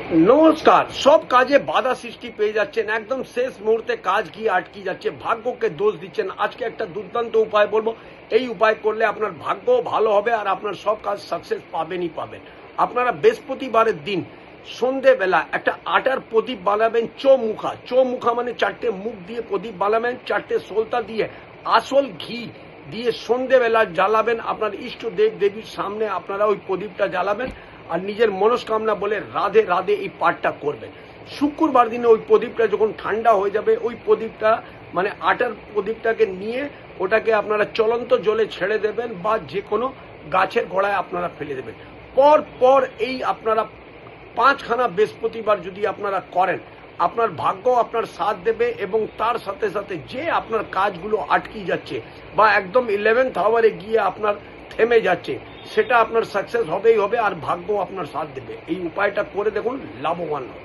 নমস্কার। সব কাজে বাধা সৃষ্টি পেয়ে যাচ্ছেন, একদম শেষ মুহূর্তে কাজ গিয়ে আটকে যাচ্ছে, ভাগ্যকে দোষ দিচ্ছেন। আজকে একটা দুর্দান্ত উপায় বলবো, এই উপায় করলে আপনার ভাগ্য ভালো হবে আর আপনার সব কাজ সাকসেস পাবেনই পাবেন। আপনারা বৃহস্পতিবারের দিন সন্ধেবেলা একটা আটার প্রদীপ বানাবেন, চৌমুখা মানে চারটে মুখ দিয়ে প্রদীপ বানাবেন, চারটে সলতা দিয়ে আসল ঘি দিয়ে সন্ধেবেলা জ্বালাবেন। আপনার ইষ্ট দেব দেবীর সামনে আপনারা ওই প্রদীপটা জ্বালাবেন আর নিজের মনস্কামনা বলে রাধে রাধে এই পাঠটা করবেন। শুক্রবার দিনে ওই প্রদীপটা যখন ঠান্ডা হয়ে যাবে, ওই প্রদীপটা মানে আটার প্রদীপটাকে নিয়ে ওটাকে আপনারা চলন্ত জলে ছেড়ে দেবেন বা যে কোনো গাছের গোড়ায় আপনারা ফেলে দেবেন। পর এই আপনারা 5খানা বৃহস্পতিবার যদি আপনারা করেন, আপনার ভাগ্য আপনার সাথ দেবে এবং তার সাথে সাথে যে আপনার কাজগুলো আটকে যাচ্ছে বা একদম 11th আওয়ারে গিয়ে আপনার থেমে যাচ্ছে, সেটা আপনার সাকসেস হবেই হবে আর ভাগ্য আপনার সাথ দেবে। এই উপায়টা করে দেখুন, লাভবান হবে।